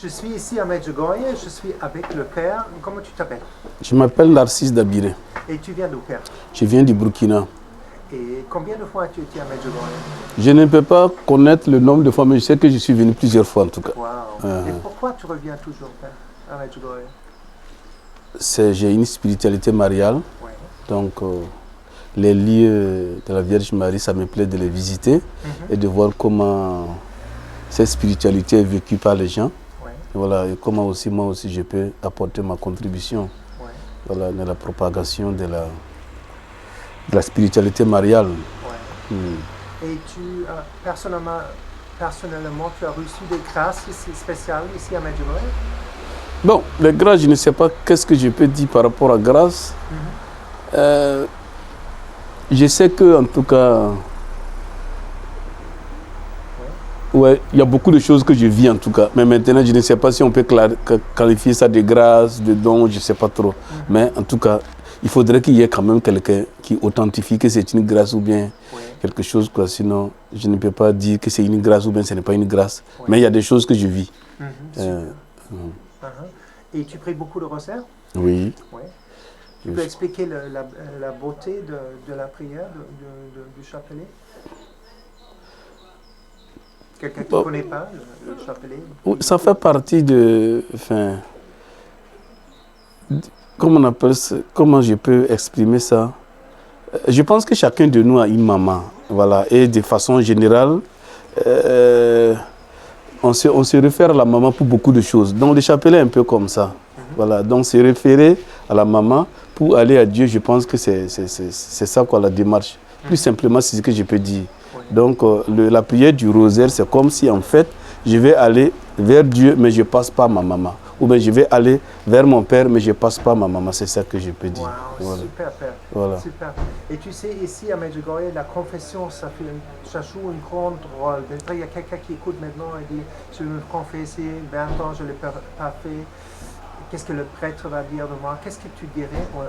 Je suis ici à Medjugorje, je suis avec le père. Comment tu t'appelles? Je m'appelle Narcisse Dabiré. Et tu viens d'où, père? Je viens du Burkina. Et combien de fois as-tu été à Medjugorje? Je ne peux pas connaître le nombre de fois, mais je sais que je suis venu plusieurs fois en tout cas. Wow. Et pourquoi tu reviens toujours, père, à Medjugorje? J'ai une spiritualité mariale. Ouais. Donc, les lieux de la Vierge Marie, ça me plaît de les visiter et de voir comment cette spiritualité est vécue par les gens. Ouais. Et voilà, et comment aussi, moi aussi, je peux apporter ma contribution voilà, dans la propagation de la spiritualité mariale. Ouais. Et tu, personnellement, tu as reçu des grâces spéciales ici à Medjugorje? Bon, les grâces, je ne sais pas qu'est-ce que je peux dire par rapport à grâce. Je sais que, en tout cas, ouais, il y a beaucoup de choses que je vis en tout cas. Mais maintenant, je ne sais pas si on peut qualifier ça de grâce, de don, je ne sais pas trop. Mais en tout cas, il faudrait qu'il y ait quand même quelqu'un qui authentifie que c'est une grâce ou bien quelque chose, quoi. Sinon, je ne peux pas dire que c'est une grâce ou bien ce n'est pas une grâce. Mais il y a des choses que je vis. Et tu pries beaucoup le rosaire? Oui. Ouais. Tu peux expliquer la beauté de la prière du chapelet? Quelqu'un qui ne connaît pas le chapelet? Ça fait partie de... Enfin, comment on appelle ça? Comment je peux exprimer ça? Je pense que chacun de nous a une maman. Voilà. Et de façon générale, on se réfère à la maman pour beaucoup de choses. Donc le chapelet est un peu comme ça. Voilà. Donc se référer à la maman pour aller à Dieu, je pense que c'est ça quoi, la démarche. Plus simplement, c'est ce que je peux dire. Donc la prière du rosaire, c'est comme si en fait, je vais aller vers Dieu, mais je ne passe pas ma maman. Ou bien je vais aller vers mon père, mais je ne passe pas ma maman. C'est ça que je peux dire. Wow, voilà. Super, père. Voilà. Super. Et tu sais, ici à Medjugorje, la confession, ça joue un grand rôle. Il y a quelqu'un qui écoute maintenant et dit, je veux me confesser, 20 ans, je ne l'ai pas fait. Qu'est-ce que le prêtre va dire de moi? Qu'est-ce que tu dirais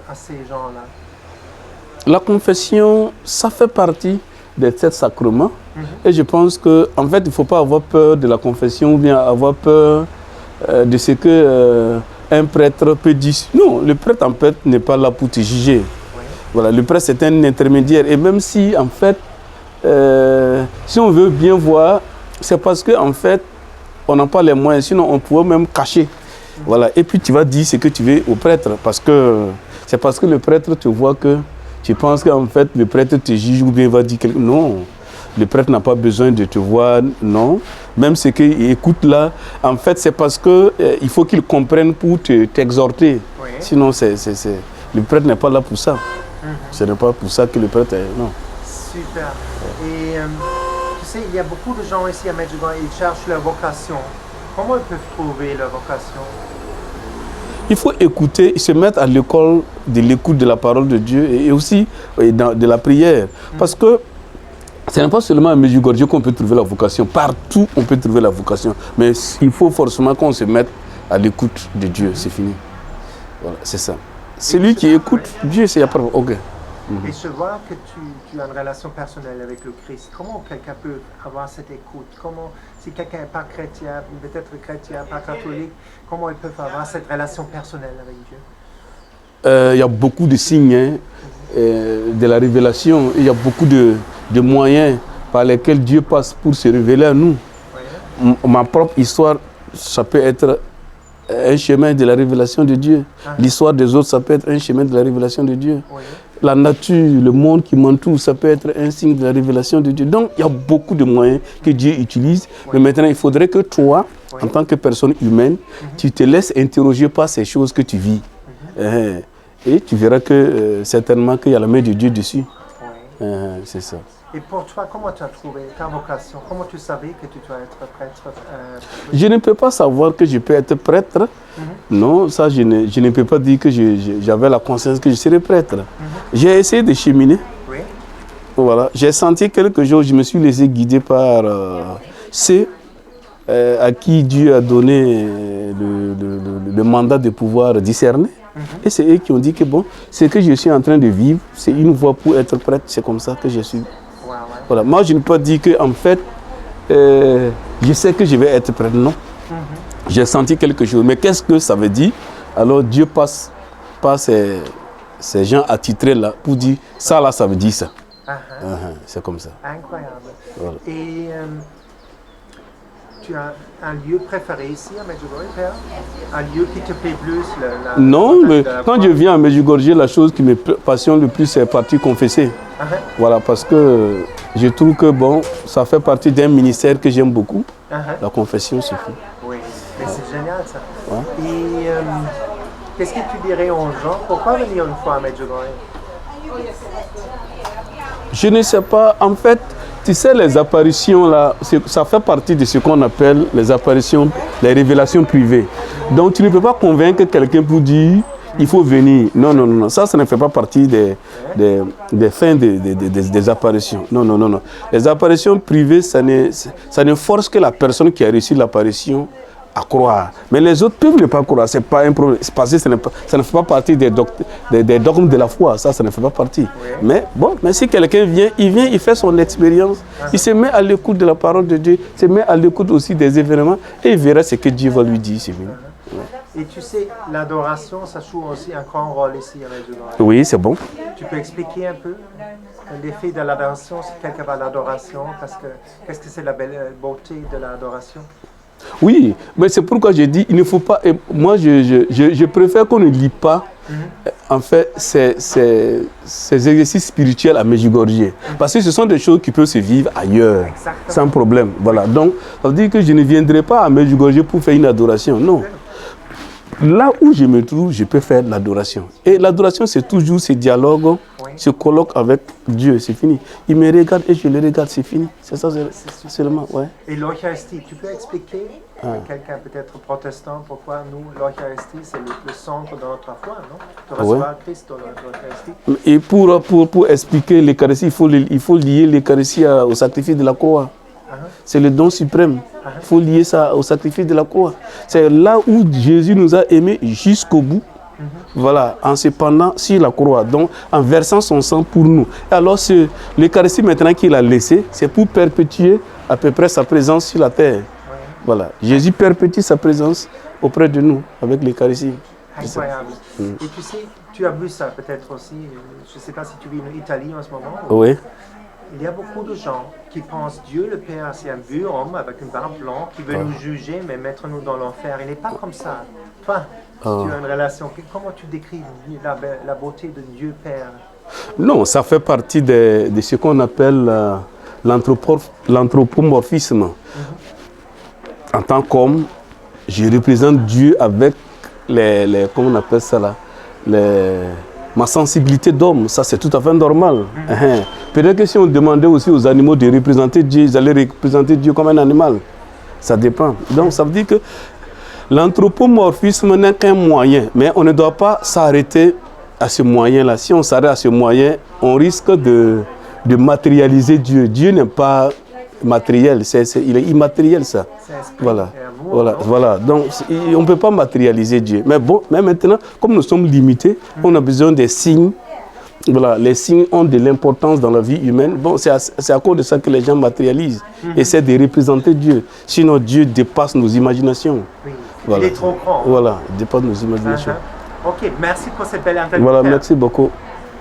à ces gens-là? La confession, ça fait partie des 7 sacrements. Et je pense qu'en fait, il ne faut pas avoir peur de la confession ou bien avoir peur de ce que un prêtre peut dire. Non, le prêtre en fait n'est pas là pour te juger. Voilà, le prêtre c'est un intermédiaire. Et même si en fait, si on veut bien voir, c'est parce qu'en fait, on n'a pas les moyens. Sinon, on pourrait même cacher. Voilà. Et puis tu vas dire ce que tu veux au prêtre. C'est parce que le prêtre te voit que tu penses qu'en fait le prêtre te juge ou bien va dire quelque chose. Non. Le prêtre n'a pas besoin de te voir, non. Même ce qu'il écoute là, en fait, c'est parce qu'il faut qu'il comprenne pour t'exhorter. Sinon, le prêtre n'est pas là pour ça. Ce n'est pas pour ça que le prêtre est... Non. Super. Et tu sais, il y a beaucoup de gens ici à Medjugorje, ils cherchent leur vocation. Comment ils peuvent trouver leur vocation? Il faut écouter, se mettre à l'école de l'écoute de la parole de Dieu et aussi de la prière. Parce que ce n'est pas seulement à Medjugorje qu'on peut trouver la vocation. Partout, on peut trouver la vocation. Mais il faut forcément qu'on se mette à l'écoute de Dieu. C'est fini. Voilà, c'est ça. Celui qui écoute Dieu, c'est après. OK. Et je vois que tu as une relation personnelle avec le Christ. Comment quelqu'un peut avoir cette écoute? Comment, si quelqu'un n'est pas chrétien, peut-être chrétien, pas catholique, comment ils peuvent avoir cette relation personnelle avec Dieu? Il y a beaucoup de signes de la révélation. Il y a beaucoup de moyens par lesquels Dieu passe pour se révéler à nous. Ma propre histoire, ça peut être un chemin de la révélation de Dieu. L'histoire des autres, ça peut être un chemin de la révélation de Dieu. La nature, le monde qui m'entoure, ça peut être un signe de la révélation de Dieu. Donc, il y a beaucoup de moyens que Dieu utilise. Mais maintenant, il faudrait que toi, en tant que personne humaine, tu te laisses interroger par ces choses que tu vis. Et tu verras que certainement qu'il y a la main de Dieu dessus. C'est ça. Et pour toi, comment tu as trouvé ta vocation? Comment tu savais que tu dois être prêtre? Je ne peux pas savoir que je peux être prêtre. Non, ça, je ne peux pas dire que j'avais la conscience que je serais prêtre. J'ai essayé de cheminer. Voilà. J'ai senti quelque chose, je me suis laissé guider par ceux à qui Dieu a donné le mandat de pouvoir discerner. Et c'est eux qui ont dit que bon, ce que je suis en train de vivre, c'est une voie pour être prêtre. C'est comme ça que je suis. Voilà. Moi, je ne peux pas dire que en fait, je sais que je vais être prêtre. Non. j'ai senti quelque chose. Mais qu'est-ce que ça veut dire? Alors Dieu passe par ces gens attitrés là pour dire ça là, ça veut dire ça. C'est comme ça. Incroyable. Voilà. Et tu as un lieu préféré ici à Medjugorje, Père? Un lieu qui te plaît plus? Non, mais quand je viens à Medjugorje, la chose qui me passionne le plus, c'est partir confesser. Voilà, parce que je trouve que bon, ça fait partie d'un ministère que j'aime beaucoup. La confession suffit. Oui, mais c'est génial ça. Ouais. Et qu'est-ce que tu dirais aux gens? Pourquoi venir une fois à Medjugorje? Je ne sais pas. En fait, tu sais, les apparitions là, ça fait partie de ce qu'on appelle les apparitions, les révélations privées. Donc tu ne peux pas convaincre quelqu'un pour dire il faut venir. Non, non, non, ça ne fait pas partie des fins des apparitions. Non, non, non, non. Les apparitions privées, ça ne force que la personne qui a reçu l'apparition à croire. Mais les autres peuvent ne pas croire, c'est pas un problème. Parce que ça ne fait pas partie des dogmes de la foi, ça ne fait pas partie. Oui. Mais bon, mais si quelqu'un vient, il fait son expérience, il se met à l'écoute de la parole de Dieu, il se met à l'écoute aussi des événements et il verra ce que Dieu va lui dire. Et tu sais, l'adoration, ça joue aussi un grand rôle ici à Medjugorje. Oui, c'est bon. Tu peux expliquer un peu l'effet de l'adoration, c'est quelque part l'adoration, parce que qu'est-ce que c'est la belle beauté de l'adoration? Oui, mais c'est pourquoi je dis, il ne faut pas... Moi, je préfère qu'on ne lit pas, en fait, ces exercices spirituels à Medjugorje. Parce que ce sont des choses qui peuvent se vivre ailleurs, sans problème. Voilà. Donc, ça veut dire que je ne viendrai pas à Medjugorje pour faire une adoration. Non. Là où je me trouve, je peux faire l'adoration. Et l'adoration, c'est toujours ce dialogue, ce colloque avec Dieu, c'est fini. Il me regarde et je le regarde, c'est fini. C'est ça seulement, ouais. Et l'Eucharistie, tu peux expliquer à quelqu'un peut-être protestant pourquoi nous, l'Eucharistie, c'est le centre de notre foi, non? De recevoir Christ dans l'Eucharistie. Et pour expliquer l'Eucharistie, il faut lier l'Eucharistie au sacrifice de la croix. C'est le don suprême. Il faut lier ça au sacrifice de la croix. C'est là où Jésus nous a aimés jusqu'au bout. Voilà, en se pendant sur la croix, donc en versant son sang pour nous. Et alors, l'Eucharistie maintenant qu'il a laissé, c'est pour perpétuer à peu près sa présence sur la terre. Voilà, Jésus perpétue sa présence auprès de nous avec l'Eucharistie. Incroyable. Et tu sais, tu as vu ça peut-être aussi, je ne sais pas si tu vis en Italie en ce moment. Oui. Il y a beaucoup de gens qui pensent Dieu, le Père, c'est un vieux homme avec une barbe blanche qui veut nous juger, mais mettre nous dans l'enfer. Il n'est pas comme ça. Toi, tu as une relation. Comment tu décris la beauté de Dieu Père? Non, ça fait partie de ce qu'on appelle l'anthropomorphisme. En tant qu'homme, je représente Dieu avec comment on appelle ça là, ma sensibilité d'homme, ça c'est tout à fait normal. Peut-être que si on demandait aussi aux animaux de représenter Dieu, ils allaient représenter Dieu comme un animal. Ça dépend. Donc ça veut dire que l'anthropomorphisme n'est qu'un moyen, mais on ne doit pas s'arrêter à ce moyen-là. Si on s'arrête à ce moyen, on risque de matérialiser Dieu. Dieu n'est pas matériel, il est immatériel ça. Voilà. Voilà. Donc on ne peut pas matérialiser Dieu. Mais bon, mais maintenant, comme nous sommes limités, on a besoin des signes. Voilà, les signes ont de l'importance dans la vie humaine. Bon, c'est à cause de ça que les gens matérialisent, essaient de représenter Dieu. Sinon, Dieu dépasse nos imaginations. Oui. Voilà. Il est trop grand. Voilà, il dépasse nos imaginations. Ok, merci pour cette belle interview. Voilà, merci beaucoup.